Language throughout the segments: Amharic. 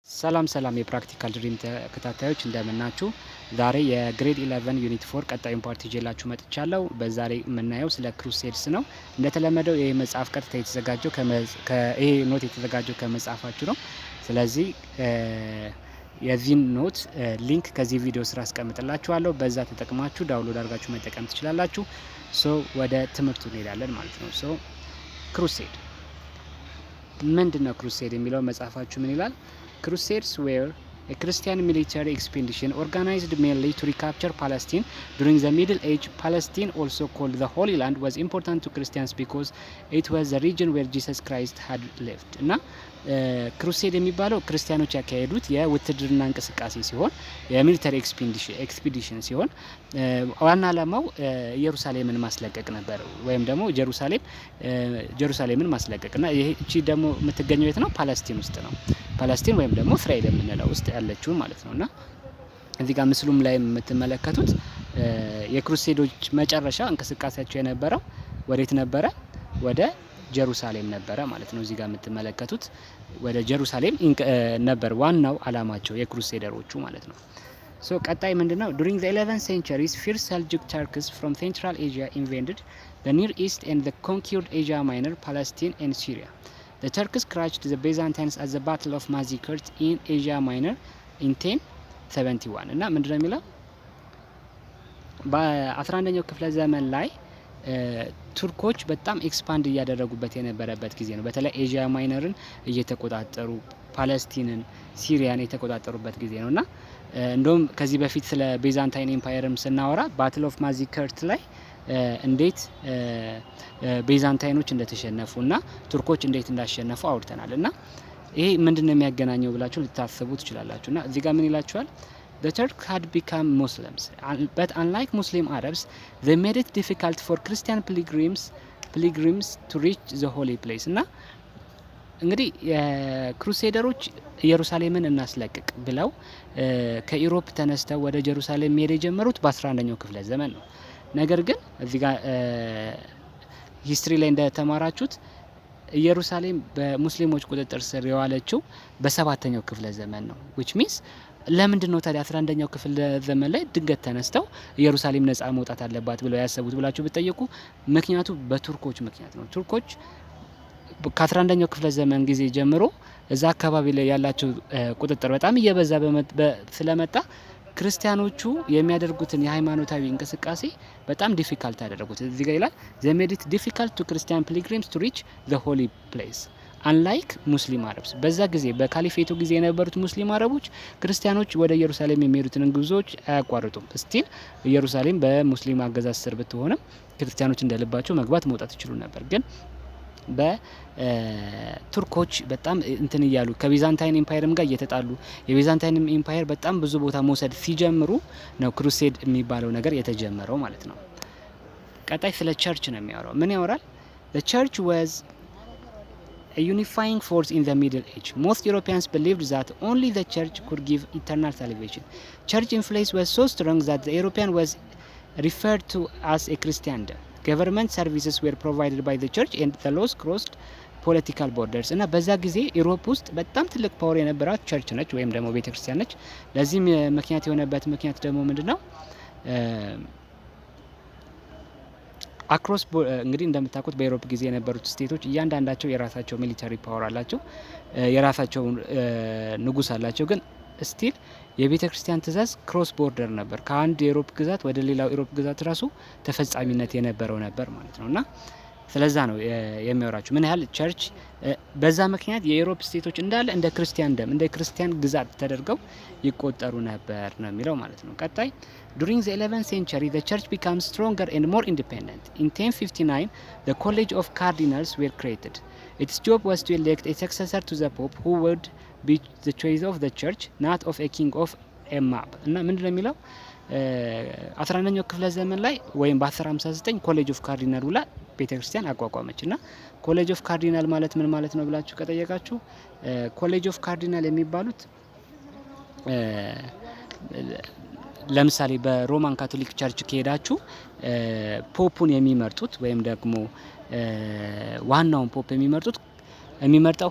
ሰላም የፕራክቲካል ድሪም ተከታታዮች እንደምናችሁ። ዛሬ የግሬድ 11 ዩኒት 4 ቀጣዩን ፓርት ይዤላችሁ መጥቻለሁ። በዛሬ የምናየው ስለ ክሩሴድስ ነው። እንደተለመደው ይሄ መጽሐፍ ቀጥታ የተዘጋጀው ይሄ ኖት የተዘጋጀው ከመጽሐፋችሁ ነው። ስለዚህ የዚህን ኖት ሊንክ ከዚህ ቪዲዮ ስራ አስቀምጥላችኋለሁ። በዛ ተጠቅማችሁ ዳውንሎድ አድርጋችሁ መጠቀም ትችላላችሁ። ወደ ትምህርቱ እንሄዳለን ማለት ነው። ክሩሴድ ምንድነው? ክሩሴድ የሚለው መጽሐፋችሁ ምን ይላል? Crusades were a Christian military expedition organized mainly to recapture Palestine. During the Middle Age, Palestine, also called the Holy Land, was important to Christians because it was the region where Jesus Christ had lived. እና ክሩሴድ የሚባለው ክርስቲያኖች ያካሄዱት የውትድርና እንቅስቃሴ ሲሆን የሚሊተሪ ኤክስፒዲሽን ሲሆን ዋና ዓላማው ኢየሩሳሌምን ማስለቀቅ ነበር፣ ወይም ደግሞ ጀሩሳሌምን ማስለቀቅ እና እቺ ደግሞ የምትገኘው የት ነው? ፓለስቲን ውስጥ ነው። ፓለስቲን ወይም ደግሞ እስራኤል የምንለው ውስጥ ያለችው ማለት ነውና እዚህ ጋር ምስሉም ላይ የምትመለከቱት የክሩሴዶች መጨረሻ እንቅስቃሴያቸው የነበረው ወዴት ነበረ? ወደ ጀሩሳሌም ነበረ ማለት ነው። እዚህ ጋር የምትመለከቱት ወደ ጀሩሳሌም ነበር ዋናው አላማቸው የክሩሴደሮቹ ማለት ነው። ቀጣይ ምንድነው? during the 11th centuries fierce Seljuk Turks from Central Asia invaded the Near East and the conquered Asia Minor, Palestine and Syria. The Turks crushed the Byzantines at the Battle of Mazikert in Asia Minor in 1071 እና ምንድነው የሚለው በ11ኛው ክፍለ ዘመን ላይ ቱርኮች በጣም ኤክስፓንድ እያደረጉበት የነበረበት ጊዜ ነው። በተለይ ኤዥያ ማይነርን እየተቆጣጠሩ ፓለስቲንን፣ ሲሪያን የተቆጣጠሩበት ጊዜ ነውና እንደውም ከዚህ በፊት ስለ ቤዛንታይን ኤምፓየርም ስናወራ ባትል ኦፍ ማዚከርት ላይ እንዴት ቤዛንታይኖች እንደተሸነፉና ቱርኮች እንዴት እንዳሸነፉ አውርተናል። እና ይሄ ምንድነው የሚያገናኘው ብላችሁ ልታስቡ ትችላላችሁና እዚህ ጋር ምን ይላችኋል? The Turks had become Muslims, but unlike Muslim Arabs, they made it difficult for Christian pilgrims to reach the holy place. እና እንግዲህ የክሩሴደሮች ኢየሩሳሌምን እናስለቅቅ ብለው ከኢሮፕ ተነስተው ወደ ጀሩሳሌም መሄድ የጀመሩት በ11ኛው ክፍለ ዘመን ነው። ነገር ግን እዚህ ጋር ሂስትሪ ላይ እንደተማራችሁት ኢየሩሳሌም በሙስሊሞች ቁጥጥር ስር የዋለችው በ7ኛው ክፍለ ዘመን ነው። which means ለምንድን ነው ታዲያ 11ኛው ክፍለ ዘመን ላይ ድንገት ተነስተው ኢየሩሳሌም ነጻ መውጣት አለባት ብለው ያሰቡት ብላችሁ ብትጠይቁ ምክንያቱ በቱርኮች ምክንያት ነው። ቱርኮች ከ11ኛው ክፍለ ዘመን ጊዜ ጀምሮ እዛ አካባቢ ላይ ያላቸው ቁጥጥር በጣም እየበዛ ስለመጣ ክርስቲያኖቹ የሚያደርጉትን የሃይማኖታዊ እንቅስቃሴ በጣም ዲፊካልት ያደረጉት። እዚህ ጋር ይላል they made it difficult to Christian pilgrims to reach the holy place unlike Muslim Arabs. በዛ ጊዜ በካሊፌቱ ጊዜ የነበሩት ሙስሊም አረቦች ክርስቲያኖች ወደ ኢየሩሳሌም የሚሄዱትን ጉዞዎች አያቋርጡም። ስቲል ኢየሩሳሌም በሙስሊም አገዛዝ ስር ብትሆንም ክርስቲያኖች እንደልባቸው መግባት መውጣት ይችሉ ነበር። ግን በቱርኮች በጣም እንትን እያሉ ከቢዛንታይን ኤምፓየርም ጋር እየተጣሉ የቢዛንታይን ኤምፓየር በጣም ብዙ ቦታ መውሰድ ሲጀምሩ ነው ክሩሴድ የሚባለው ነገር የተጀመረው ማለት ነው። ቀጣይ ስለ ቸርች ነው የሚያወራው። ምን ያወራል? The church was a unifying force in the Middle Age. Most Europeans believed that only the church could give eternal salvation. Church influence was so strong that the European was referred to as a Christendom. Government services were provided by the church and the laws crossed political borders. እና በዛ ጊዜ ዩሮፕ ውስጥ በጣም ትልቅ ፓወር የነበራት ቸርች ነች ወይም ደግሞ ቤተክርስቲያን ነች። ለዚህም ምክንያት የሆነበት ምክንያት ደግሞ ምንድነው? አክሮስ እንግዲህ እንደምታውቁት በዩሮፕ ጊዜ የነበሩት ስቴቶች እያንዳንዳቸው የራሳቸው ሚሊታሪ ፓወር አላቸው፣ የራሳቸው ንጉስ አላቸው። ግን ስቲል የቤተ ክርስቲያን ትእዛዝ ክሮስ ቦርደር ነበር። ከአንድ የዩሮፕ ግዛት ወደ ሌላው ዩሮፕ ግዛት ራሱ ተፈጻሚነት የነበረው ነበር ማለት ነውና ስለዛ ነው የሚያወራችሁ ምን ያህል ቸርች በዛ ምክንያት የዩሮፕ ስቴቶች እንዳለ እንደ ክርስቲያን ግዛት ተደርገው ይቆጠሩ ነበር ነው የሚለው ማለት ነው። ቀጣይ during the 11th century the church became stronger and more independent. In 1059 the college of cardinals were created. Its job was to elect a successor to the pope who would be the choice of the church, not of a king of a mob. እና ምንድነው የሚለው 11ኛው ክፍለ ዘመን ላይ ወይም በ1059 ኮሌጅ ኦፍ ካርዲናል ውላ ቤተክርስቲያን አቋቋመች። እና ኮሌጅ ኦፍ ካርዲናል ማለት ምን ማለት ነው ብላችሁ ከጠየቃችሁ ኮሌጅ ኦፍ ካርዲናል የሚባሉት ለምሳሌ በሮማን ካቶሊክ ቸርች ከሄዳችሁ ፖፑን የሚመርጡት ወይም ደግሞ ዋናውን ፖፕ የሚመርጠው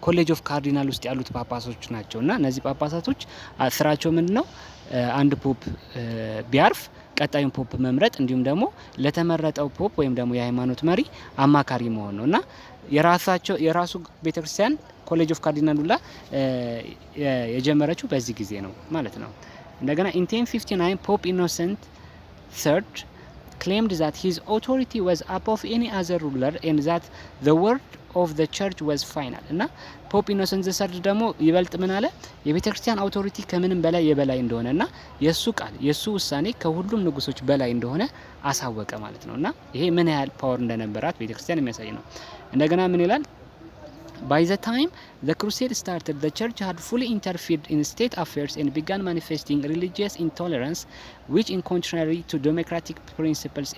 ኮሌጅ ኦፍ ካርዲናል ውስጥ ያሉት ጳጳሶች ናቸውና እነዚህ ጳጳሳቶች ስራቸው ምንድነው? አንድ ፖፕ ቢያርፍ ቀጣዩን ፖፕ መምረጥ እንዲሁም ደግሞ ለተመረጠው ፖፕ ወይም ደግሞ የሃይማኖት መሪ አማካሪ መሆን ነውና የራሱ ቤተክርስቲያን ኮሌጅ ኦፍ ካርዲናል ሁላ የጀመረችው በዚህ ጊዜ ነው ማለት ነው። እንደገና in 1059 ፖፕ ኢኖሰንት III claimed that his authority was above any other ruler and that the word of the church was final እና ፖፕ ኢኖሰንት III ደግሞ ይበልጥ ምን አለ? የቤተክርስቲያን አውቶሪቲ ከምንም በላይ የበላይ እንደሆነና የሱ ቃል የሱ ውሳኔ ከሁሉም ንጉሶች በላይ እንደሆነ አሳወቀ ማለት ነውና ይሄ ምን ያህል ፓወር እንደነበራት ቤተክርስቲያን የሚያሳይ ነው። እንደገና ምን ይላል? By the time the crusade started, the church had fully interfered in state affairs and began manifesting religious intolerance, which is contrary to democratic principles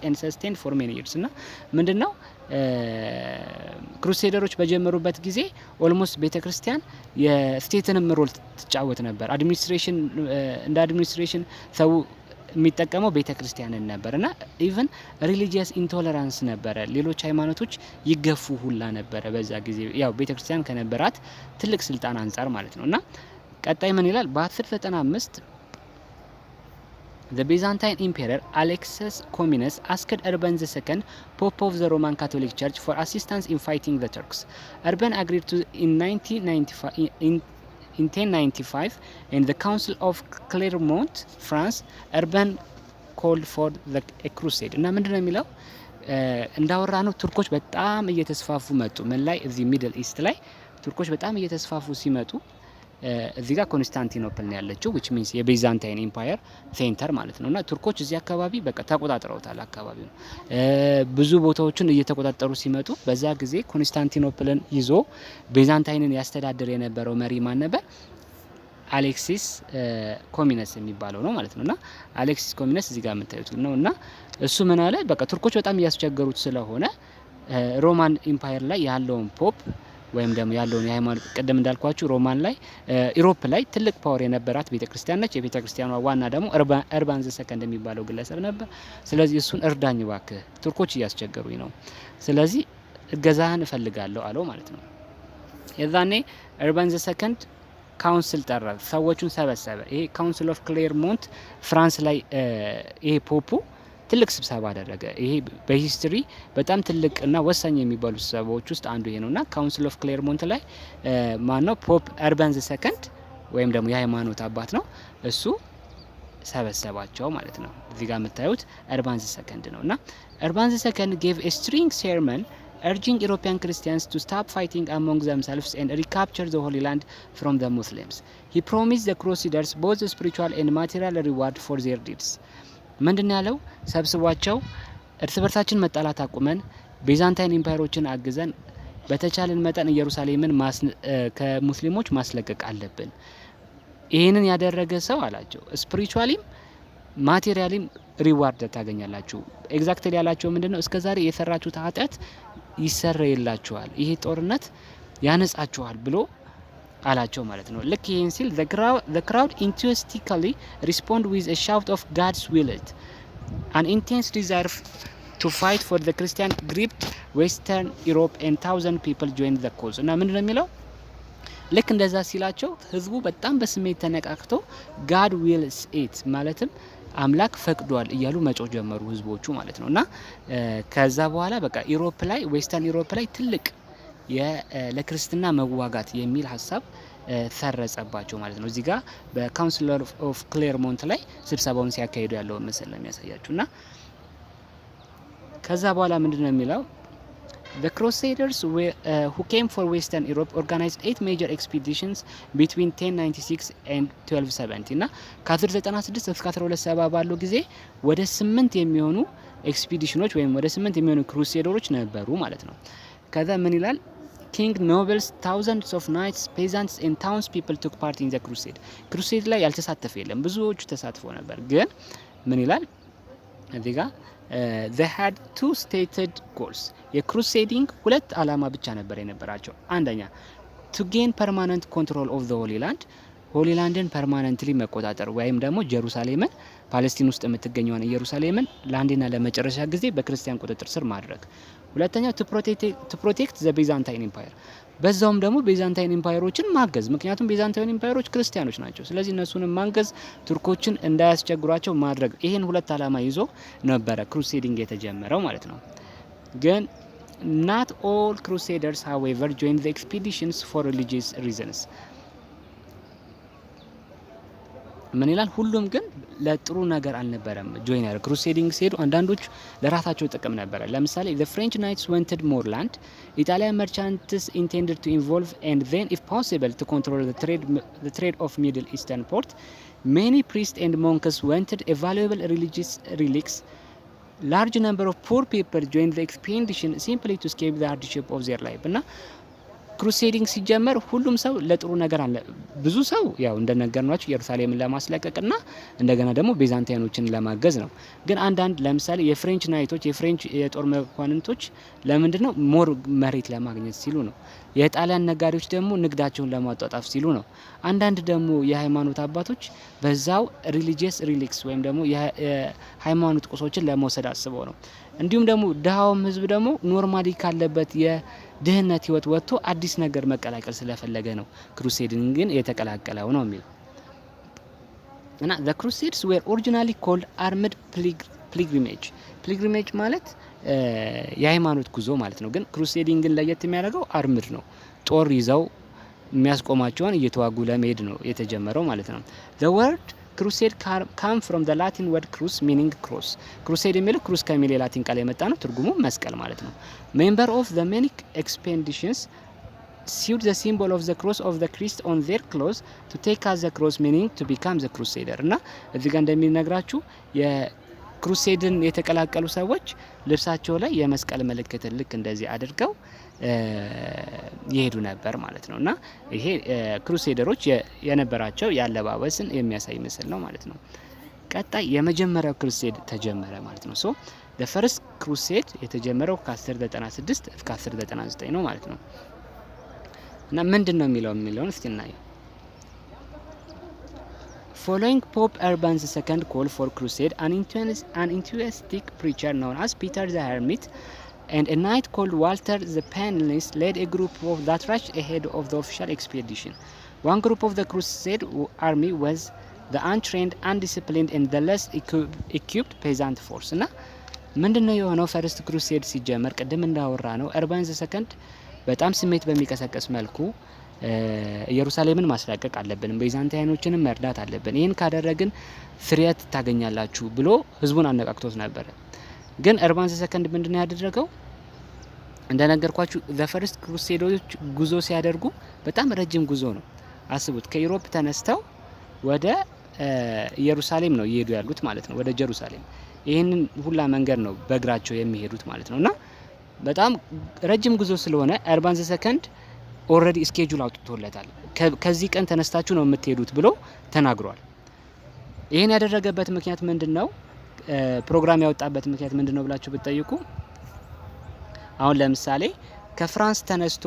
and sustained for many years. እና ምንድነው ክሩሴደሮች በጀመሩበት ጊዜ ኦልሞስት ቤተክርስቲያን የስቴትንም ሮል ትጫወት ነበር። እንደ አድሚኒስትሬሽን ሰው የሚጠቀመው ቤተክርስቲያንን ነበርና ኢቭን ሪሊጂየስ ኢንቶለራንስ ነበረ። ሌሎች ሃይማኖቶች ይገፉ ሁላ ነበረ በዛ ጊዜ ያው ቤተክርስቲያን ከነበራት ትልቅ ስልጣን አንጻር ማለት ነውና ቀጣይ ምን ይላል? በ1095 The Byzantine Emperor Alexius Comnenus asked Urban II, Pope of the Roman Catholic Church, for assistance in fighting the Turks. Urban agreed to in 1095 in the Council of Clermont, France. Urban called for a crusade. እና ምንድነው የሚለው? እንዳወራ ነው ቱርኮች በጣም እየተስፋፉ መጡ። ምን ላይ? እዚህ ሚድል ኢስት ላይ ቱርኮች በጣም እየተስፋፉ ሲመጡ እዚህ ጋር ኮንስታንቲኖፕል ነው ያለችው which means የቤዛንታይን ኤምፓየር ሴንተር ማለት ነውና ቱርኮች እዚህ አካባቢ በቃ ተቆጣጥረውታል አካባቢው። ብዙ ቦታዎችን እየተቆጣጠሩ ሲመጡ በዛ ጊዜ ኮንስታንቲኖፕልን ይዞ ቤዛንታይንን ያስተዳድር የነበረው መሪ ማን ነበር? አሌክሲስ ኮሚነስ የሚባለው ነው ማለት ነውና አሌክሲስ ኮሚነስ እዚህ ጋር የምታዩት ነውና እሱ ምን አለ? በቃ ቱርኮች በጣም እያስቸገሩት ስለሆነ ሮማን ኤምፓየር ላይ ያለውን ፖፕ ወይም ደግሞ ያለውን የሃይማኖት ቀደም እንዳልኳችሁ ሮማን ላይ ኢሮፕ ላይ ትልቅ ፓወር የነበራት ቤተክርስቲያን ነች። የቤተክርስቲያኗ ዋና ደግሞ እርባን II የሚባለው ግለሰብ ነበር። ስለዚህ እሱን እርዳኝ እባክህ ቱርኮች እያስቸገሩኝ ነው፣ ስለዚህ እገዛህን እፈልጋለሁ አለው ማለት ነው። የዛኔ እርባን II ካውንስል ጠራ፣ ሰዎቹን ሰበሰበ። ይሄ ካውንስል ኦፍ ክሌርሞንት ፍራንስ ላይ ይሄ ፖፑ ትልቅ ስብሰባ አደረገ። ይሄ በሂስትሪ በጣም ትልቅ እና ወሳኝ የሚባሉ ስብሰባዎች ውስጥ አንዱ ይሄ ነውና ካውንስል ኦፍ ክሌርሞንት ላይ ማን ነው? ፖፕ እርባን II ወይም ደግሞ የሃይማኖት አባት ነው እሱ ሰበሰባቸው ማለት ነው። እዚህ ጋር የምታዩት እርባን II ነውና እርባን II gave a string sermon urging European Christians to stop fighting among themselves and recapture the Holy Land from the Muslims. He promised the Crusaders both spiritual and material reward for their deeds. ምንድን ያለው? ሰብስቧቸው እርስ በርሳችን መጣላት አቁመን ቤዛንታይን ኤምፓየሮችን አግዘን በተቻለን መጠን ኢየሩሳሌምን ከሙስሊሞች ማስለቀቅ አለብን። ይህንን ያደረገ ሰው አላቸው ስፒሪቹዋሊም ማቴሪያሊም ሪዋርድ ታገኛላችሁ። ኤግዛክትሊ ያላቸው ምንድነው? እስከዛሬ የሰራችሁት ኃጢአት ይሰረይላችኋል፣ ይሄ ጦርነት ያነጻችኋል ብሎ አላቸው ማለት ነው። ልክ ይሄን ሲል the crowd enthusiastically respond with a shout of God's will. An intense desire to fight for the Christian gripped Western Europe and 1,000 people joined the cause. እና ምንድነው የሚለው? ልክ እንደዛ ሲላቸው ህዝቡ በጣም በስሜት ተነቃቅቶ God wills it ማለትም አምላክ ፈቅዷል እያሉ መጮህ ጀመሩ ህዝቦቹ ማለት ነውና ከዛ በኋላ በቃ ኢሮፕ ላይ ዌስተርን ኢሮፕ ላይ ትልቅ ለክርስትና መዋጋት የሚል ሀሳብ ሰረጸባቸው ማለት ነው። እዚህ ጋር በካውንስል ኦፍ ክሌርሞንት ላይ ስብሰባውን ሲያካሂዱ ያለው ምስል ነው የሚያሳያችሁና ከዛ በኋላ ምንድነው የሚለው? The Crusaders who came for Western Europe organized 8 major expeditions between 1096 and 1270 እና ከ1096 እስከ 1270 ባለው ጊዜ ወደ 8 የሚሆኑ ኤክስፒዲሽኖች ወይም ወደ 8 የሚሆኑ ክሩሴደሮች ነበሩ ማለት ነው። ከዛ ምን ይላል? King nobles, thousands of knights, peasants and townspeople took part in the crusade. ክሩሴድ ላይ ያልተሳተፈ የለም፣ ብዙዎቹ ተሳትፎ ነበር። ግን ምን ይላል እዚህ ጋር they had two stated goals. የክሩሴዲንግ ሁለት አላማ ብቻ ነበር የነበራቸው። አንደኛ to gain permanent control of the Holy Land, ሆሊ ላንድን ፐርማነንትሊ መቆጣጠር ወይም ደግሞ ጀሩሳሌምን ፓለስቲን ውስጥ የምትገኘውን ኢየሩሳሌምን ለአንዴና ለመጨረሻ ጊዜ በክርስቲያን ቁጥጥር ስር ማድረግ። ሁለተኛው to protect the Byzantine Empire በዛውም ደግሞ ቤዛንታይን ኢምፓየሮችን ማገዝ ምክንያቱም ቤዛንታይን ኢምፓየሮች ክርስቲያኖች ናቸው ስለዚህ እነሱንም ማገዝ ቱርኮችን እንዳያስቸግሯቸው ማድረግ ይሄን ሁለት አላማ ይዞ ነበረ ክሩሴዲንግ የተጀመረው ማለት ነው ግን not all crusaders however joined the expeditions for religious reasons ምን ይላል ሁሉም ግን ለጥሩ ነገር አልነበረም ጆይን ያደረጉ ክሩሴዲንግ ሲሄዱ አንዳንዶች ለራሳቸው ጥቅም ነበር ለምሳሌ the French knights wanted more land Italian merchants intended to involve and then if possible to control the trade of Middle Eastern port many priests and monks wanted a valuable religious relics large number of poor people joined the expedition simply to escape the hardship of their life እና ክሩሴዲንግ ሲጀመር ሁሉም ሰው ለጥሩ ነገር አለ ብዙ ሰው ያው እንደነገርናችሁ ኢየሩሳሌምን ለማስለቀቅና እንደገና ደግሞ ቤዛንታይኖችን ለማገዝ ነው ግን አንዳንድ ለምሳሌ የፍሬንች ናይቶች የፍሬንች የጦር መኳንንቶች ለምንድነው ሞር መሬት ለማግኘት ሲሉ ነው የጣሊያን ነጋዴዎች ደግሞ ንግዳቸውን ለማጣጣፍ ሲሉ ነው አንዳንድ ደግሞ የሃይማኖት አባቶች በዛው ሪሊጂየስ ሪሊክስ ወይም ደግሞ የሃይማኖት ቁሶችን ለመውሰድ አስበው ነው እንዲሁም ደግሞ ደሃውም ህዝብ ደግሞ ኖርማሊ ካለበት የድህነት ህይወት ወጥቶ አዲስ ነገር መቀላቀል ስለፈለገ ነው ክሩሴዲንግን የተቀላቀለው ነው የሚል እና the crusades were originally called armed pilgrimage ማለት የሃይማኖት ጉዞ ማለት ነው ግን ክሩሴዲንግን ለየት የሚያደርገው አርምድ ነው ጦር ይዘው የሚያስቆማቸውን እየተዋጉ ለመሄድ ነው የተጀመረው ማለት ነው the word crusade come from the Latin word crus meaning cross crusade የሚለው ክሩስ ከሚል የላቲን ቃል የመጣ ነው ትርጉሙ መስቀል ማለት ነው member of the many expeditions sewed the symbol of the cross of the Christ on their clothes to take as the cross meaning to become the crusader እና እዚህ ጋር እንደሚነግራችሁ የክሩሴድን የተቀላቀሉ ሰዎች ልብሳቸው ላይ የመስቀል ምልክትን ልክ እንደዚህ አድርገው ይሄዱ ነበር ማለት ነውና ይሄ ክሩሴደሮች የነበራቸው ያለባበስን የሚያሳይ ምስል ነው ማለት ነው ቀጣይ የመጀመሪያው ክሩሴድ ተጀመረ ማለት ነው ሶ the first crusade የተጀመረው ከ1096 እስከ 1099 ነው ማለት ነው እና ምንድነው የሚለውን እስቲ እናየው Following Pope Urban II call for crusade an enthusiastic preacher known as Peter the Hermit and a knight called Walter the Penniless led a group that rushed ahead of the official expedition. One group of the crusade army was the untrained, undisciplined and the less equipped peasant force. እና ምንድነው የሆነው ፈርስት ክሩሴድ ሲጀመር ቅድም እንዳወራ ነው አርባን ዘ2 በጣም ስሜት በሚቀሰቀስ መልኩ ኢየሩሳሌምን ማስለቀቅ አለብን ቤዛንታይኖችንም መርዳት አለብን ይሄን ካደረግን ፍሬት ታገኛላችሁ ብሎ ህዝቡን አነቃቅቶት ነበር ግን አርባን ዘ2 ምንድነው ያደረገው እንደነገርኳችሁ the first ክሩሴዶች ጉዞ ሲያደርጉ በጣም ረጅም ጉዞ ነው አስቡት ከዩሮፕ ተነስተው ወደ ኢየሩሳሌም ነው ይሄዱ ያሉት ማለት ነው ወደ ኢየሩሳሌም ይሄንን ሁላ መንገድ ነው በእግራቸው የሚሄዱት ማለት ነውና በጣም ረጅም ጉዞ ስለሆነ አርባን ዘ2 ኦሬዲ ስኬጁል አውጥቶለታል ከዚህ ቀን ተነስታችሁ ነው የምትሄዱት ብሎ ተናግሯል ይሄን ያደረገበት ምክንያት ምንድነው ፕሮግራም ያወጣበት ምክንያት ምንድነው ብላችሁ ብትጠይቁ አሁን ለምሳሌ ከፍራንስ ተነስቶ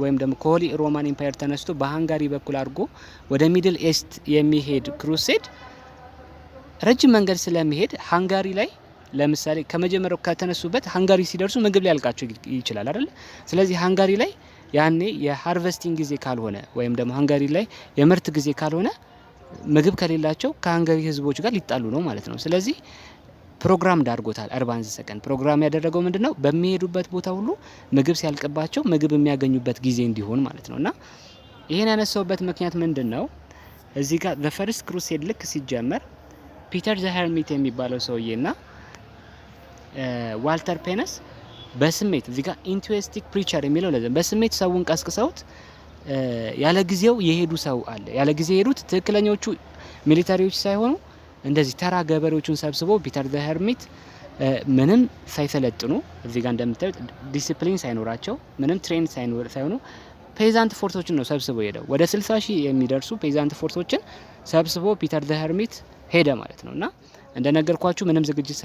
ወይም ደግሞ ከሆሊ ሮማን ኤምፓየር ተነስቶ በሃንጋሪ በኩል አድርጎ ወደ ሚድል ኢስት የሚሄድ ክሩሴድ ረጅም መንገድ ስለሚሄድ ሃንጋሪ ላይ ለምሳሌ ከመጀመሪያው ከተነሱበት ሃንጋሪ ሲደርሱ ምግብ ላይ ያልቃቸው ይችላል አይደል ስለዚህ ሃንጋሪ ላይ ያኔ የሃርቨስቲንግ ጊዜ ካልሆነ ወይም ደግሞ ሃንጋሪ ላይ የምርት ጊዜ ካልሆነ ምግብ ከሌላቸው ከሃንጋሪ ህዝቦች ጋር ሊጣሉ ነው ማለት ነው ስለዚህ ፕሮግራም ዳርጎታል አርባን ዘ2 ፕሮግራም ያደረገው ምንድነው በሚሄዱበት ቦታ ሁሉ ምግብ ሲያልቅባቸው ምግብ የሚያገኙበት ጊዜ እንዲሆን ማለት ነውና ይሄን ያነሳውበት ምክንያት ምንድነው እዚህ ጋር the first crusade ልክ ሲጀመር ፒተር ዘ ሄርሚት የሚባለው ሰውዬና ዋልተር ፔነስ በስሜት እዚህ ጋር ኢንቱዌስቲክ ፕሪቸር የሚለው ለዘን በስሜት ሰውን ቀስቅሰውት ያለ ጊዜው የሄዱ ሰው አለ ያለ ጊዜ የሄዱት ትክክለኞቹ ሚሊታሪዎች ሳይሆኑ እንደዚህ ተራ ገበሬዎችን ሰብስበው ፒተር ዘ ሄርሚት ምንም ሳይሰለጥኑ እዚህ ጋር እንደምታዩት ዲሲፕሊን ሳይኖራቸው ምንም ትሬን ሳይሆኑ ፔዛንት ፎርሶችን ነው ሰብስበው ሄደው ወደ 60,000 የሚደርሱ ፔዛንት ፎርሶችን ሰብስበው ፒተር ዘ ሄርሚት ሄደ ማለት ነውና እንደነገርኳችሁ ምንም ዝግጅት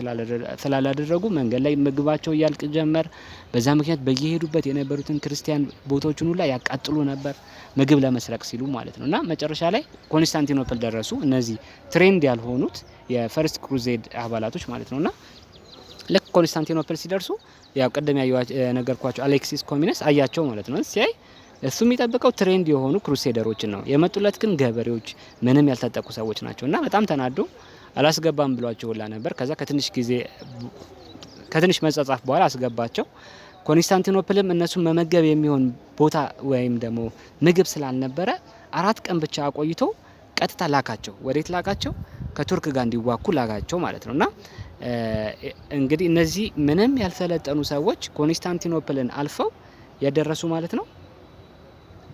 ስላላደረጉ መንገድ ላይ ምግባቸው ያልቅ ጀመር በዛ ምክንያት በየሄዱበት የነበሩትን ክርስቲያን ቦታዎችን ሁሉ ያቃጥሉ ነበር ምግብ ለመስረቅ ሲሉ ማለት ነውና መጨረሻ ላይ ኮንስታንቲኖፕል ደረሱ እነዚህ ትሬንድ ያልሆኑት የፈርስት ክሩሴድ አባላቶች ማለት ነውና ለኮንስታንቲኖፕል ሲደርሱ ያው ቀደም ነገርኳቸው አሌክሲስ ኮሚነስ አያቸው ማለት ነው። ሲያይ እሱ የሚጠብቀው ትሬንድ የሆኑ ክሩሴደሮችን ነው። የመጡለት ግን ገበሬዎች ምንም ያልታጠቁ ሰዎች ናቸው እና በጣም ተናዶ አላስገባም ብሏቸው ሁላ ነበር። ከዛ ከትንሽ መጻጻፍ በኋላ አስገባቸው። ኮንስታንቲኖፕልም እነሱን መመገብ የሚሆን ቦታ ወይም ደግሞ ምግብ ስላልነበረ 4 ቀን ብቻ አቆይቶ ቀጥታ ላካቸው። ወዴት ላካቸው? ከቱርክ ጋር እንዲዋኩ ላካቸው ማለት ነው። እና እንግዲህ እነዚህ ምንም ያልሰለጠኑ ሰዎች ኮንስታንቲኖፕልን አልፈው ያደረሱ ማለት ነው።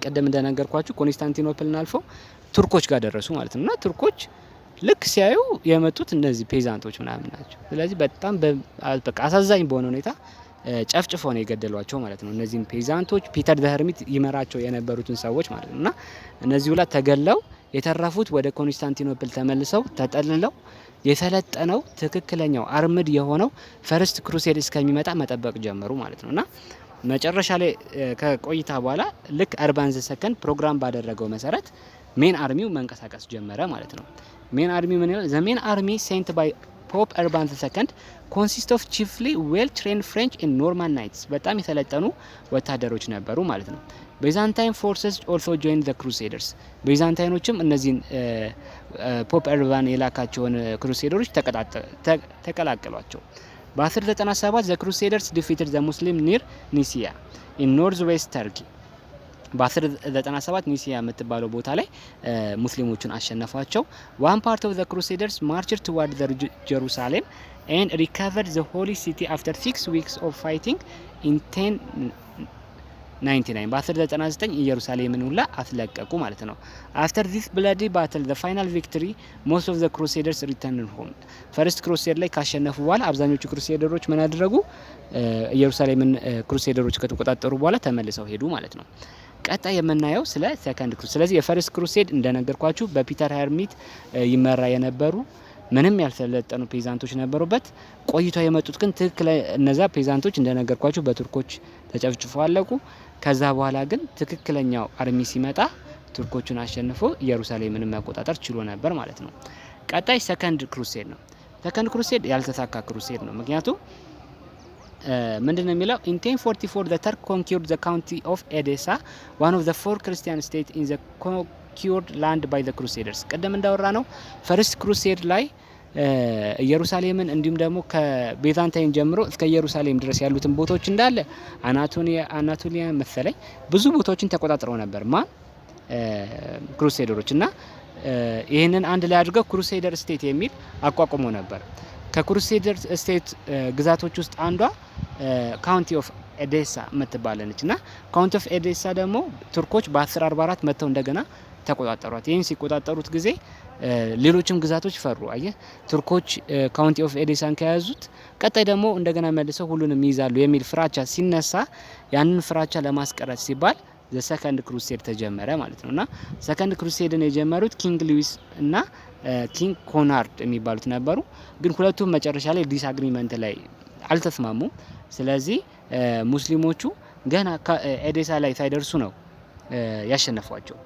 ቀደም እንደነገርኳችሁ ኮንስታንቲኖፕልን አልፈው ቱርኮች ጋር ደረሱ ማለት ነው። እና ቱርኮች ልክ ሲያዩ የመጡት እነዚህ ፔዛንቶች ምናምን ናቸው። ስለዚህ በጣም በቃ አሳዛኝ በሆነ ሁኔታ ጨፍጭፈው ነው የገደሏቸው ማለት ነው። እነዚህን ፔዛንቶች ፒተር ዘ ሄርሚት ይመራቸው የነበሩትን ሰዎች ማለት ነው። እና እነዚህ ሁላ ተገለው የተረፉት ወደ ኮንስታንቲኖፕል ተመልሰው ተጠልለው የሰለጠነው ትክክለኛው አርምድ የሆነው ፈርስት ክሩሴድ እስከሚመጣ መጠበቅ ጀመሩ ማለት ነው። እና መጨረሻ ላይ ከቆይታ በኋላ ልክ አርባን ዘ ሰከንድ ፕሮግራም ባደረገው መሰረት ሜን አርሚው መንቀሳቀስ ጀመረ ማለት ነው። ሜን አርሚ ምን ይላል? ዘ ሜን አርሚ ሴንት ባይ ፖፕ አርባን ዘ ሰከንድ ኮንሲስት ኦፍ ቺፍሊ ዌል ትሬንድ ፍሬንች ኤንድ ኖርማን ናይትስ፣ በጣም የሰለጠኑ ወታደሮች ነበሩ ማለት ነው። ቤዛንታይን ፎርሰስ ኦልሶ ጆይን ዘ ክሩሴደርስ፣ ቤዛንታይኖችም እነዚህን ፖፕ አርባን የላካቸውን ክሩሴደሮች ተቀላቀሏቸው። በ1097 ዘ ክሩሴደርስ ዲፊትድ ዘ ሙስሊም ኒር ኒሲያ ኢን ኖርዝ ዌስት ተርኪ፣ በ1097 ኒሲያ የምትባለው ቦታ ላይ ሙስሊሞቹን አሸነፏቸው። ዋን ፓርት ኦፍ ዘ ክሩሴደርስ ማርችድ ቱዋርድ ዘ ጀሩሳሌም ኤንድ ሪካቨርድ ዘ ሆሊ ሲቲ አፍተር 6 ዊክስ ኦፍ ፋይቲንግ ኢን 1099 በ1099 ኢየሩሳሌምን ሁላ አስለቀቁ ማለት ነው። አፍተር ዚስ ብለዲ ባትል ዘ ፋይናል ቪክቶሪ ሞስት ኦፍ ዘ ክሩሴደርስ ሪተርን ሆም። ፈርስት ክሩሴድ ላይ ካሸነፉ በኋላ አብዛኞቹ ክሩሴደሮች ምን አደረጉ? ኢየሩሳሌምን ክሩሴደሮች ከተቆጣጠሩ በኋላ ተመልሰው ሄዱ ማለት ነው። ቀጣይ የምናየው ስለ ሰከንድ ክሩሴድ። ስለዚህ የፈርስት ክሩሴድ እንደነገርኳችሁ በፒተር ሄርሚት ይመራ የነበሩ ምንም ያልሰለጠኑ ፔዛንቶች ነበሩበት። ቆይቶ የመጡት ግን ትክክለ እነዛ ፔዛንቶች እንደነገርኳችሁ በቱርኮች ተጨፍጭፈው አለቁ። ከዛ በኋላ ግን ትክክለኛው አርሚ ሲመጣ ቱርኮቹን አሸንፎ ኢየሩሳሌምን መቆጣጠር ችሎ ነበር ማለት ነው። ቀጣይ ሰከንድ ክሩሴድ ነው። ሰከንድ ክሩሴድ ያልተሳካ ክሩሴድ ነው። ምክንያቱም ምንድነው የሚለው? ኢን 1044 the Turk conquered the county of Edessa, one of the 4 Christian states in the conquered land by the Crusaders። ቀደም እንዳወራ ነው ፈርስት ክሩሴድ ላይ ኢየሩሳሌምን እንዲሁም ደግሞ ከቤዛንታይን ጀምሮ እስከ ኢየሩሳሌም ድረስ ያሉትን ቦታዎች እንዳለ አናቶሊያ መሰለኝ ብዙ ቦታዎችን ተቆጣጥረው ነበር ክሩሴደሮች እና ይህንን አንድ ላይ አድርገው ክሩሴደር ስቴት የሚል አቋቁሞ ነበር። ከክሩሴደር ስቴት ግዛቶች ውስጥ አንዷ ካውንቲ ኦፍ ኤዴሳ የምትባለነች እና ካውንቲ ኦፍ ኤዴሳ ደግሞ ቱርኮች በ1044 መጥተው እንደገና ተቆጣጠሯት። ይህን ሲቆጣጠሩት ጊዜ ሌሎችም ግዛቶች ፈሩ። አየህ ቱርኮች ካውንቲ ኦፍ ኤዴሳን ከያዙት ቀጣይ ደግሞ እንደገና መልሰው ሁሉንም ይይዛሉ የሚል ፍራቻ ሲነሳ ያንን ፍራቻ ለማስቀረት ሲባል ዘ ሰከንድ ክሩሴድ ተጀመረ ማለት ነው። እና ሰከንድ ክሩሴድን የጀመሩት ኪንግ ሉዊስ እና ኪንግ ኮናርድ የሚባሉት ነበሩ። ግን ሁለቱም መጨረሻ ላይ ዲስአግሪመንት ላይ አልተስማሙም። ስለዚህ ሙስሊሞቹ ገና ኤዴሳ ላይ ሳይደርሱ ነው ያሸነፏቸው።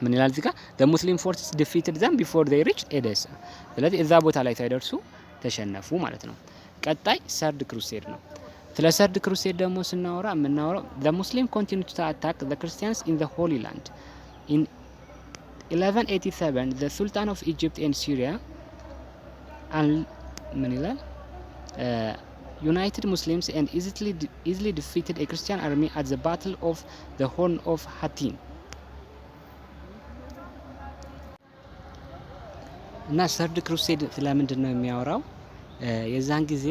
ምን ይላል እዚህ ጋር? the muslim forces defeated them before they reached ኤዴሳ። ስለዚህ እዛ ቦታ ላይ ሳይደርሱ ተሸነፉ ማለት ነው። ቀጣይ ሰርድ ክሩሴድ ነው። ስለ ሰርድ ክሩሴድ ደግሞ ስናወራ የምናወራው the muslim continued to attack the Christians in the Holy Land. In 1187 the Sultan of Egypt and Syria ምን ይላል? united Muslims and easily defeated a Christian army at the Battle of the Horn of Hattin. እና ሰርድ ክሩሴድ ስለምንድን ነው የሚያወራው? የዛን ጊዜ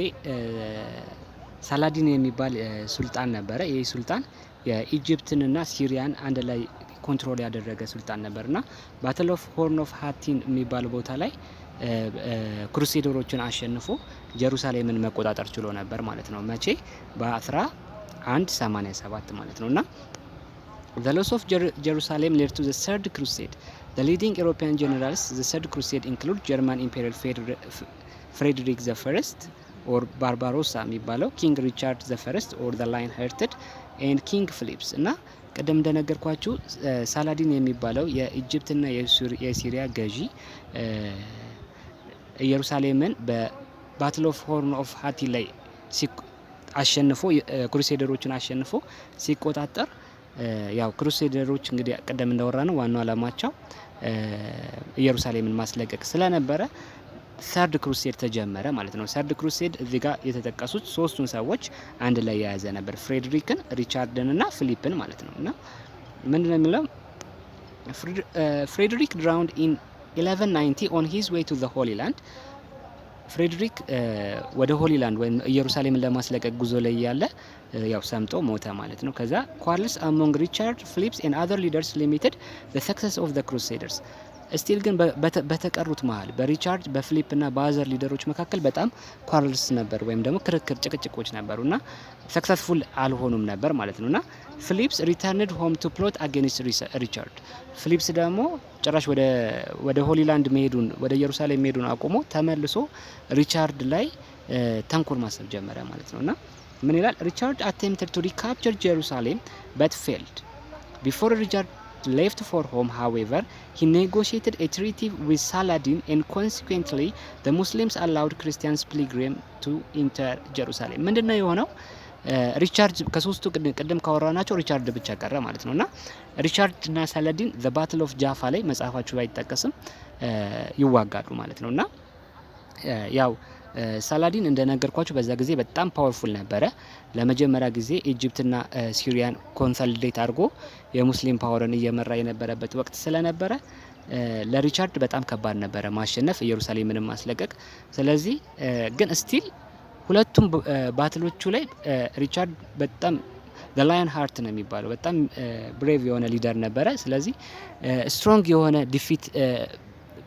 ሳላዲን የሚባል ሱልጣን ነበረ። ይህ ሱልጣን የኢጅፕትንና ሲሪያን አንድ ላይ ኮንትሮል ያደረገ ሱልጣን ነበርና ባትል ኦፍ ሆርን ኦፍ ሃቲን የሚባል ቦታ ላይ ክሩሴደሮችን አሸንፎ ጀሩሳሌምን መቆጣጠር ችሎ ነበር ማለት ነው። መቼ? በ1187 ማለት ነውና the loss of Jerusalem led to the third crusade. The leading European generals the third crusade include German Imperial Frederick the First or Barbarossa የሚባለው ኪንግ ሪቻርድ ዘ ፈርስት or the lion hearted and king Philips እና ቀደም እንደነገርኳችሁ ሳላዲን የሚባለው የኢጅፕትና የሲሪያ ገዢ ኢየሩሳሌምን በባትል ኦፍ ሆርን ኦፍ ሃቲ ላይ አሸንፎ ክሩሴደሮችን አሸንፎ ሲቆጣጠር ያው ክሩሴደሮች እንግዲህ ቀደም እንዳወራ ነው ዋናው አላማቸው ኢየሩሳሌምን ማስለቀቅ ስለነበረ ሰርድ ክሩሴድ ተጀመረ ማለት ነው። ሰርድ ክሩሴድ እዚህ ጋር የተጠቀሱት ሶስቱን ሰዎች አንድ ላይ የያዘ ነበር፣ ፍሬድሪክን፣ ሪቻርድን እና ፊሊፕን ማለት ነው። እና ምንድነው የሚለው ፍሬድሪክ ድራውንድ ኢን 1190 ኦን ሂዝ ዌይ ቱ ዘ ሆሊ ላንድ። ፍሬድሪክ ወደ ሆሊ ላንድ ወይም ኢየሩሳሌምን ለማስለቀቅ ጉዞ ላይ ያለ ያው ሰምጦ ሞተ ማለት ነው። ከዛ ኳርልስ አሞንግ ሪቻርድ ፊሊፕስ ኤንድ አዘር ሊደርስ ሊሚትድ ዘ ሰክሰስ ኦፍ ዘ ክሩሴደርስ። ስቲል ግን በተቀሩት መሀል በሪቻርድ በፊሊፕ እና በአዘር ሊደሮች መካከል በጣም ኳርልስ ነበር ወይም ደግሞ ክርክር፣ ጭቅጭቆች ነበሩና ሰክሰስፉል አልሆኑም ነበር ማለት ነውና ፊሊፕስ ሪተርንድ ሆም ቱ ፕሎት አጌንስት ሪቻርድ። ፊሊፕስ ደግሞ ጭራሽ ወደ ሆሊላንድ መሄዱን ወደ ኢየሩሳሌም መሄዱን አቁሞ ተመልሶ ሪቻርድ ላይ ተንኮል ማሰብ ጀመረ ማለት ነውና ምን ይላል? ሪቻርድ አቴምፕትድ ቱ ሪካፕቸር ጀሩሳሌም በት ፌልድ ቢፎር ሪቻርድ left for home. However, he negotiated a treaty with Saladin and consequently the Muslims allowed Christians pilgrims to enter Jerusalem. ምንድነው የሆነው? ሪቻርድ ከሶስቱ ቅድም ካወራናቸው ሪቻርድ ብቻ ቀረ ማለት ነውና ሪቻርድ እና ሳላዲን ዘ ባትል ኦፍ ጃፋ ላይ መጽሐፋችሁ ባይጠቀስም ይዋጋሉ ማለት ነውና ያው ሳላዲን እንደነገርኳችሁ በዛ ጊዜ በጣም ፓወርፉል ነበረ። ለመጀመሪያ ጊዜ ኢጂፕትና ሲሪያን ኮንሶሊዴት አድርጎ የሙስሊም ፓወርን እየመራ የነበረበት ወቅት ስለነበረ ለሪቻርድ በጣም ከባድ ነበረ ማሸነፍ፣ ኢየሩሳሌምንም ማስለቀቅ። ስለዚህ ግን ስቲል ሁለቱም ባትሎቹ ላይ ሪቻርድ በጣም the lion heart ነው የሚባለው በጣም ብሬቭ የሆነ ሊደር ነበረ። ስለዚህ ስትሮንግ የሆነ ዲፊት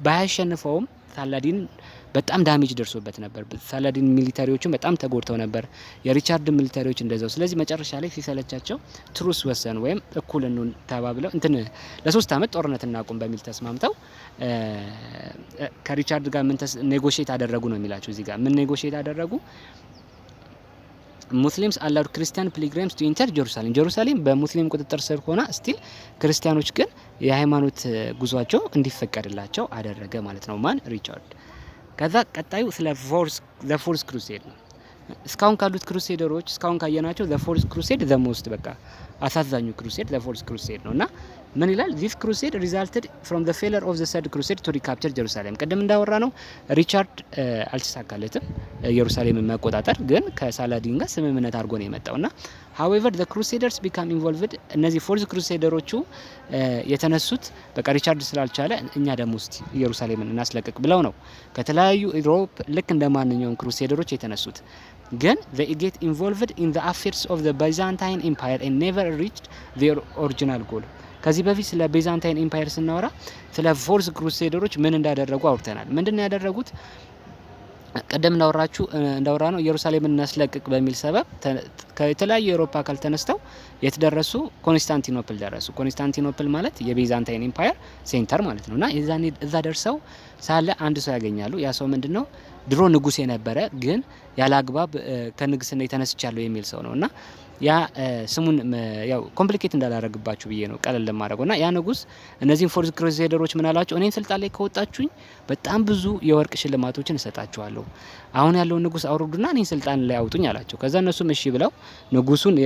ባያሸንፈውም ሳላዲን በጣም ዳሜጅ ደርሶበት ነበር። ሳላዲን ሚሊታሪዎችን በጣም ተጎድተው ነበር፣ የሪቻርድ ሚሊታሪዎች እንደዛው። ስለዚህ መጨረሻ ላይ ሲሰለቻቸው ትሩስ ወሰኑ ወይም እኩል እንሁን ተባብለው ለ3 አመት ጦርነት እናቁም በሚል ተስማምተው ከሪቻርድ ጋር ምን ኔጎሺዬት አደረጉ ነው የሚላቸው እዚህ ጋር። ምን ኔጎሺዬት አደረጉ? ሙስሊምስ አላውድ ክርስቲያን ፒልግሪምስ ቱ ኢንተር ጀሩሳሌም በሙስሊም ቁጥጥር ስር ሆና ስቲል ክርስቲያኖች ግን የሃይማኖት ጉዟቸው እንዲፈቀድላቸው አደረገ ማለት ነው ማን? ሪቻርድ። ከዛ ቀጣዩ ስለ ዘ ፎርስ ክሩሴድ ነው። እስካሁን ካሉት ክሩሴደሮች እስካሁን ካየናቸው ዘ ፎርስ ክሩሴድ ዘ ሞስት በቃ አሳዛኙ ክሩሴድ ዘ ፎርስ ክሩሴድ ነውና ምን ይላል? ዚስ ክሩሴድ ሪዛልትድ ፍሮም ዘ ፌለር ኦፍ ዘ ሰርድ ክሩሴድ ቱ ሪካፕቸር ጀሩሳሌም። ቅድም እንዳወራ ነው ሪቻርድ አልተሳካለትም ኢየሩሳሌምን መቆጣጠር፣ ግን ከሳላዲን ጋር ስምምነት አድርጎ ነው የመጣውና however the crusaders became involved። እነዚህ ፎርስ ክሩሴደሮቹ የተነሱት በቃ ሪቻርድ ስላልቻለ እኛ ደግሞ እስቲ ኢየሩሳሌምን እናስለቅቅ ብለው ነው ከተለያዩ ኢሮፕ ልክ እንደማንኛውም ክሩሴደሮች የተነሱት። ግን they get involved in the affairs of the Byzantine Empire and never reached their original goal። ከዚህ በፊት ስለ ቤዛንታይን ኤምፓየር ስናወራ ስለ ፎርስ ክሩሴደሮች ምን እንዳደረጉ አውርተናል። ምንድነው ያደረጉት? ቀደም እንዳወራ ነው ኢየሩሳሌምን እናስለቅቅ በሚል ሰበብ ከተለያዩ የአውሮፓ አካል ተነስተው የተደረሱ ኮንስታንቲኖፕል ደረሱ። ኮንስታንቲኖፕል ማለት የቤዛንታይን ኤምፓየር ሴንተር ማለት ነውና እዛ ደርሰው ሳለ አንድ ሰው ያገኛሉ። ያ ሰው ምንድነው? ድሮ ንጉስ የነበረ ግን ያለ አግባብ ከንግስና የተነስቻለሁ የሚል ሰው ነውና ያ ስሙን ያው ኮምፕሊኬት እንዳላረግባችሁ ብዬ ነው ቀለል ለማድረግና ያ ንጉስ እነዚህን ፎርስ ክሩሴደሮች ምን አላቸው? እኔን ስልጣን ላይ ከወጣችሁኝ በጣም ብዙ የወርቅ ሽልማቶችን እሰጣችኋለሁ። አሁን ያለውን ንጉስ አውርዱና እኔን ስልጣን ላይ አውጡኝ አላቸው። ከዛ እነሱም እሺ ብለው ንጉሱን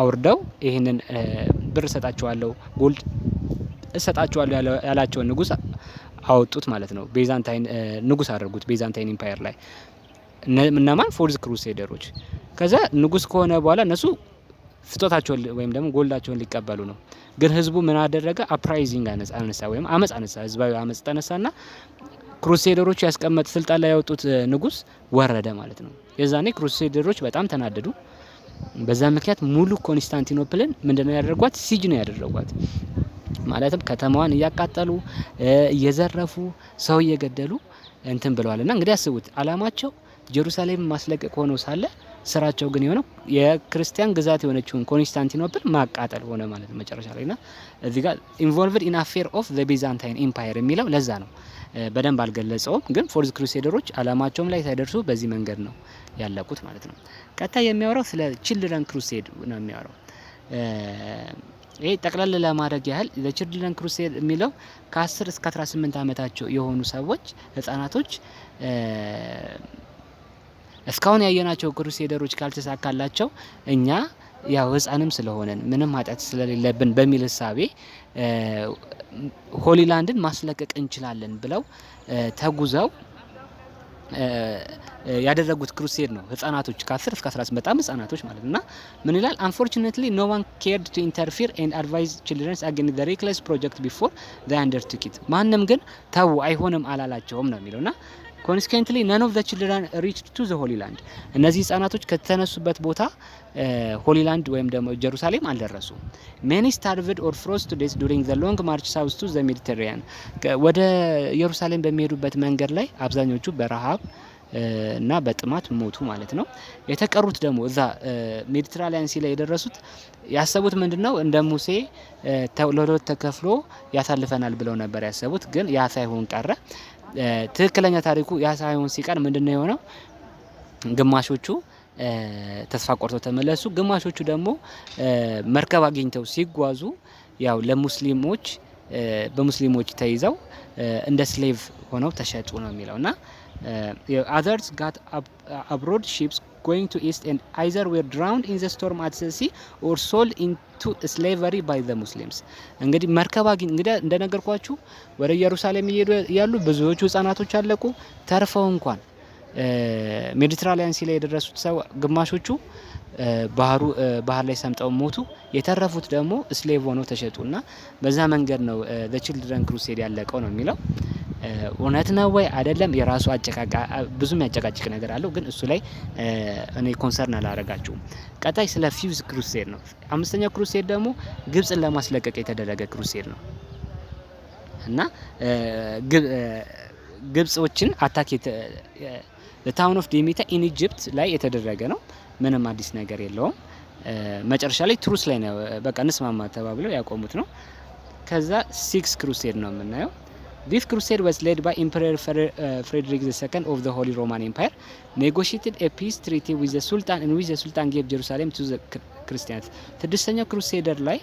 አውርደው ይሄንን ብር እሰጣችኋለሁ፣ ጎልድ እሰጣችኋለሁ ያላቸውን ንጉስ አወጡት ማለት ነው። ቤዛንታይን ንጉስ አደረጉት ቤዛንታይን ኤምፓየር ላይ እነማን? ፎርስ ክሩሴደሮች። ከዛ ንጉስ ከሆነ በኋላ እነሱ ስጦታቸውን ወይም ደግሞ ጎልዳቸውን ሊቀበሉ ነው። ግን ህዝቡ ምን አደረገ? አፕራይዚንግ አነሳ ወይም አመጽ አነሳ፣ ህዝባዊ አመጽ ተነሳና ክሩሴደሮቹ ያስቀመጡ ስልጣን ላይ ያወጡት ንጉስ ወረደ ማለት ነው። የዛኔ ክሩሴደሮች በጣም ተናደዱ። በዛ ምክንያት ሙሉ ኮንስታንቲኖፕልን ምንድነው ያደረጓት? ሲጅ ነው ያደረጓት። ማለትም ከተማዋን እያቃጠሉ እየዘረፉ ሰው እየገደሉ እንትን ብለዋልና እንግዲህ አስቡት አላማቸው ጀሩሳሌም ማስለቀቅ ሆኖ ሳለ ስራቸው ግን የሆነው የክርስቲያን ግዛት የሆነችውን ኮንስታንቲኖፕል ማቃጠል ሆነ ማለት ነው መጨረሻ ላይና እዚህ ጋር ኢንቮልቭድ ኢን አፌር ኦፍ ዘ ቤዛንታይን ኤምፓየር የሚለው ለዛ ነው። በደንብ አልገለጸውም፣ ግን ፎርስ ክሩሴደሮች አላማቸውም ላይ ሳይደርሱ በዚህ መንገድ ነው ያለቁት ማለት ነው። ቀጣይ የሚያወራው ስለ ቺልድረን ክሩሴድ ነው የሚያወራው። ይሄ ጠቅላላ ለማድረግ ያህል ለቺልድረን ክሩሴድ የሚለው ከ10 እስከ 18 ዓመታቸው የሆኑ ሰዎች ህፃናቶች እስካሁን ያየናቸው ክሩሴደሮች ካልተሳካላቸው እኛ ያው ህፃንም ስለሆነን ምንም ኃጢአት ስለሌለብን በሚል ህሳቤ ሆሊላንድን ማስለቀቅ እንችላለን ብለው ተጉዘው ያደረጉት ክሩሴድ ነው። ህፃናቶች ከ10 እስከ 18 በጣም ህፃናቶች ማለት ነውና ምን ይላል? Unfortunately no one cared to interfere and advise children against the reckless project before they undertook it. ማንም ግን ተው አይሆንም አላላቸውም ነው የሚለውና Consequently none of the children reached to the Holy Land. እነዚህ ህፃናቶች ከተነሱበት ቦታ ሆሊላንድ ወይም ደግሞ ኢየሩሳሌም አልደረሱም። Many starved or froze to death during the long march south to the Mediterranean. ወደ ኢየሩሳሌም በሚሄዱበት መንገድ ላይ አብዛኞቹ በረሃብ እና በጥማት ሞቱ ማለት ነው። የተቀሩት ደግሞ እዛ ሜዲትራሊያን ሲ ላይ የደረሱት ያሰቡት ምንድነው እንደ ሙሴ ለሁለት ተከፍሎ ያሳልፈናል ብለው ነበር ያሰቡት። ግን ያ ሳይሆን ቀረ። ትክክለኛ ታሪኩ ያ ሳይሆን ሲቀር ምንድነው የሆነው? ግማሾቹ ተስፋ ቆርጠው ተመለሱ። ግማሾቹ ደግሞ መርከብ አግኝተው ሲጓዙ ያው ለሙስሊሞች በሙስሊሞች ተይዘው እንደ ስሌቭ ሆነው ተሸጡ ነው የሚለውና others got abroad ships going to east and either were drowned in the storm at the sea or sold into slavery by the Muslims. እንግዲህ መርከብ እንግዲህ እንደነገርኳችሁ ወደ ኢየሩሳሌም እየሄዱ ያሉ ብዙዎቹ ህፃናቶች አለቁ። ተርፈው እንኳን ሜዲትራሊያን ሲ ላይ የደረሱት ሰው ግማሾቹ ባህር ላይ ሰምጠው ሞቱ። የተረፉት ደግሞ ስሌቭ ሆነው ተሸጡና በዛ መንገድ ነው the children crusade ያለቀው ነው የሚለው። እውነት ነው ወይ አይደለም? የራሱ ብዙ የሚያጨቃጭቅ ነገር አለው። ግን እሱ ላይ እኔ ኮንሰርን አላረጋችሁም። ቀጣይ ስለ ፊውዝ ክሩሴድ ነው። አምስተኛው ክሩሴድ ደግሞ ግብጽን ለማስለቀቅ የተደረገ ክሩሴድ ነው እና ግብጾችን አታክ ታውን ኦፍ ዴሜታ ኢን ኢጂፕት ላይ የተደረገ ነው። ምንም አዲስ ነገር የለውም። መጨረሻ ላይ ትሩስ ላይ ነው በቃ እንስማማ ተባብለው ያቆሙት ነው። ከዛ ሲክስ ክሩሴድ ነው የምናየው። This crusade was led by Emperor Frederick II of the Holy Roman Empire, negotiated a peace treaty with the Sultan and with the Sultan gave Jerusalem to the Christians. ስድስተኛው ክሩሴደር ላይ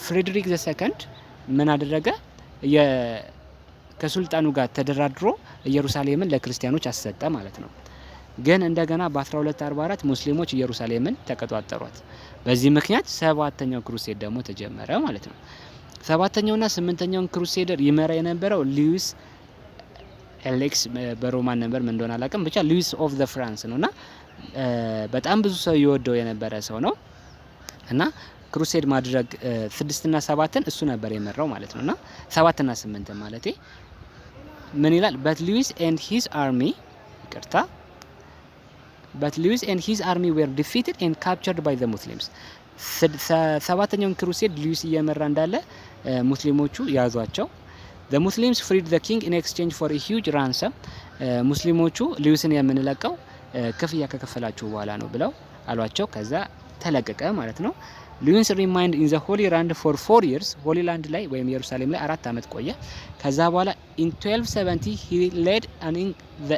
ፍሬድሪክ II ምን አደረገ? ከሱልጣኑ ጋር ተደራድሮ ኢየሩሳሌምን ለክርስቲያኖች አሰጠ ማለት ነው። ግን እንደገና በ1244 ሙስሊሞች ኢየሩሳሌምን ተቆጣጠሯት። በዚህ ምክንያት ሰባተኛው ክሩሴድ ደግሞ ተጀመረ ማለት ነው። ሰባተኛውና ስምንተኛውን ክሩሴደር ይመራ የነበረው ሉዊስ ኤሌክስ በሮማን ነበር ምን እንደሆነ አላውቅም። ብቻ ሉዊስ ኦፍ ዘ ፍራንስ ነውና በጣም ብዙ ሰው ይወደው የነበረ ሰው ነው እና ክሩሴድ ማድረግ 6 እና 7ን እሱ ነበር የመራው ማለት ነውና 7 እና 8 ማለቴ ምን ይላል? but Lewis and his army were defeated and captured by the Muslims. ሰባተኛውን ክሩሴድ ሉዊስ እየመራ እንዳለ ሙስሊሞቹ ያዟቸው። the Muslims freed the king in exchange for a huge ransom. ሙስሊሞቹ ሉዊስን የምንለቀው ክፍያ ከከፈላችሁ በኋላ ነው ብለው አሏቸው። ከዛ ተለቀቀ ማለት ነው። ሉዊስ ሪማይንድ ኢን ዘ ሆሊ ላንድ ፎር 4 years ሆሊ ላንድ ላይ ወይም ኢየሩሳሌም ላይ 4 አመት ቆየ። ከዛ በኋላ in 1270 he led the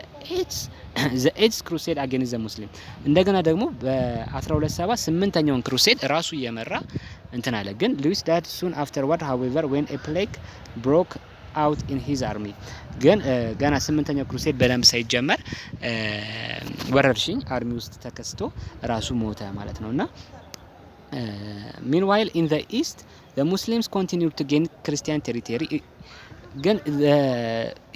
8th crusade against the Muslim. እንደገና ደግሞ በ1270 8ኛውን ክሩሴድ ራሱ እየመራ እንትን አለ። ግን ሉዊስ died soon afterward however when a plague broke out in his army. ግን ገና 8ኛው ክሩሴድ በደንብ ሳይጀመር ወረርሽኝ አርሚ ውስጥ ተከስቶ ራሱ ሞተ ማለት ነውና meanwhile in the east the Muslims continued to gain Christian territory. ግን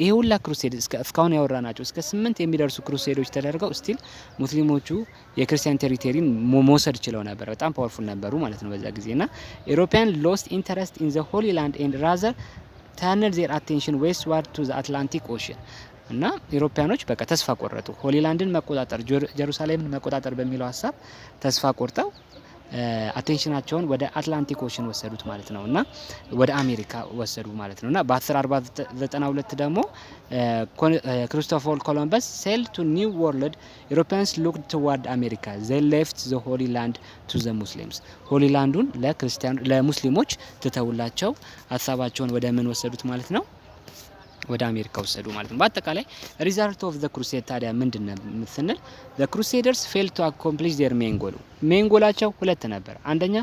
ይሄ ሁላ ክሩሴድ እስካሁን ያወራናቸው እስከ 8 የሚደርሱ ክሩሴዶች ተደርገው ስቲል ሙስሊሞቹ የክርስቲያን ቴሪቶሪን መውሰድ ችለው ነበር። በጣም ፓወርፉል ነበሩ ማለት ነው በዛ ጊዜና European lost interest in the Holy Land and rather turned their attention westward to the Atlantic Ocean. እና ኢሮፓያኖች በቃ ተስፋ ቆረጡ። ሆሊ ላንድን መቆጣጠር ጀሩሳሌምን መቆጣጠር በሚለው ሀሳብ ተስፋ ቆርጠው አቴንሽናቸውን ወደ አትላንቲክ ኦሽን ወሰዱት ማለት ነውና ወደ አሜሪካ ወሰዱ ማለት ነውና በ1492 ደግሞ ክሪስቶፈር ኮሎምበስ sailed to New World. Europeans looked toward America. They left the Holy Land to the Muslims. ሆሊ ላንዱን ለሙስሊሞች ትተውላቸው ሀሳባቸውን ወደ ምን ወሰዱት ማለት ነው? ወደ አሜሪካ ወሰዱ ማለት ነው። በአጠቃላይ ሪዛልት ኦፍ ዘ ክሩሴድ ታዲያ ምንድነው ስንል the Crusaders failed to accomplish their main goal. ሜን ጎላቸው ሁለት ነበር። አንደኛ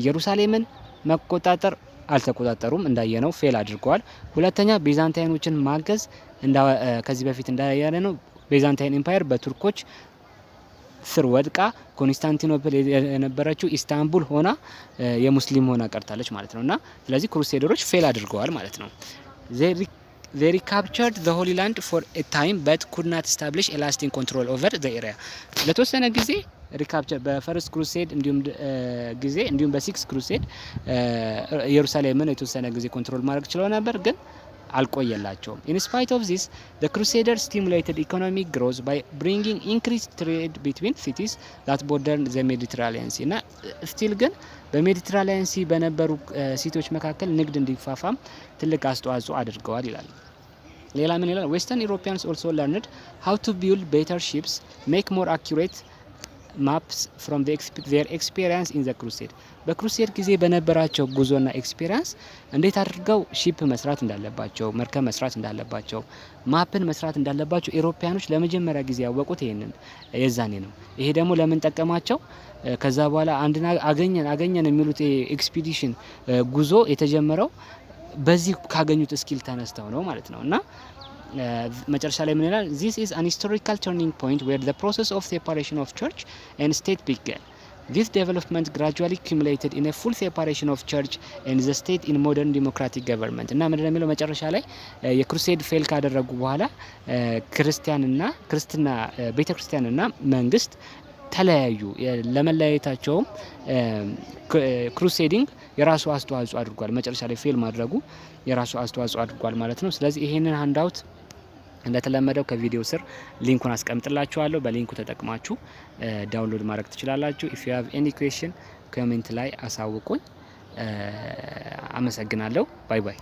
ኢየሩሳሌምን መቆጣጠር አልተቆጣጠሩም፣ እንዳየነው ፌል አድርገዋል። ሁለተኛ ቤዛንታይኖችን ማገዝ ከዚህ በፊት እንዳያየነው ቤዛንታይን ኤምፓየር በቱርኮች ስር ወድቃ ኮንስታንቲኖፕል የነበረችው ኢስታንቡል ሆና የሙስሊም ሆና ቀርታለች ማለት ነው። እና ስለዚህ ክሩሴደሮች ፌል አድርገዋል ማለት ነው። They recaptured the Holy Land for a time but could not establish a lasting control over the area. ለተወሰነ ጊዜ ሪካፕቸር በፈርስት ክሩሴድ እንዲሁም በሲክስ ክሩሴድ ኢየሩሳሌምን የተወሰነ ጊዜ ኮንትሮል ማድረግ ችለው ነበር ግን አልቆየላቸውም። In spite of this, the Crusaders stimulated economic growth by bringing increased trade between cities that bordered the Mediterranean Sea. እና ስቲል ግን በሜዲትራሊያን ሲ በነበሩ ሲቲዎች መካከል ንግድ እንዲፋፋም ትልቅ አስተዋጽኦ አድርገዋል ይላል። ሌላ ምን ይላል? Western Europeans also learned how to build better ships, make more accurate maps from their experience in the crusade. በክሩሴድ ጊዜ በነበራቸው ጉዞና ኤክስፒሪየንስ እንዴት አድርገው ሺፕ መስራት እንዳለባቸው፣ መርከብ መስራት እንዳለባቸው፣ ማፕን መስራት እንዳለባቸው ኢሮፓያኖች ለመጀመሪያ ጊዜ ያወቁት ይሄንን የዛኔ ነው። ይሄ ደግሞ ለምን ጠቀማቸው? ከዛ በኋላ አንድና አገኘን የሚሉት ኤክስፒዲሽን ጉዞ የተጀመረው በዚህ ካገኙት ስኪል ተነስተው ነው ማለት ነው። እና መጨረሻ ላይ ምን ይላል? This is an historical turning point where the process of separation of church and state began. This development gradually culminated in a full separation of church and the state in modern democratic government. እና ምንድነው የሚለው መጨረሻ ላይ የክሩሴድ ፌል ካደረጉ በኋላ ክርስትና ቤተክርስቲያንና መንግስት ተለያዩ። ለመለያየታቸውም ክሩሴዲንግ የራሱ አስተዋጽኦ አድርጓል። መጨረሻ ላይ ፌል ማድረጉ የራሱ አስተዋጽኦ አድርጓል ማለት ነው። ስለዚህ ይሄንን ሃንዳውት እንደተለመደው ከቪዲዮ ስር ሊንኩን አስቀምጥላችኋለሁ። በሊንኩ ተጠቅማችሁ ዳውንሎድ ማድረግ ትችላላችሁ። if you have any question ኮሜንት ላይ አሳውቁኝ። አመሰግናለሁ። ባይ ባይ።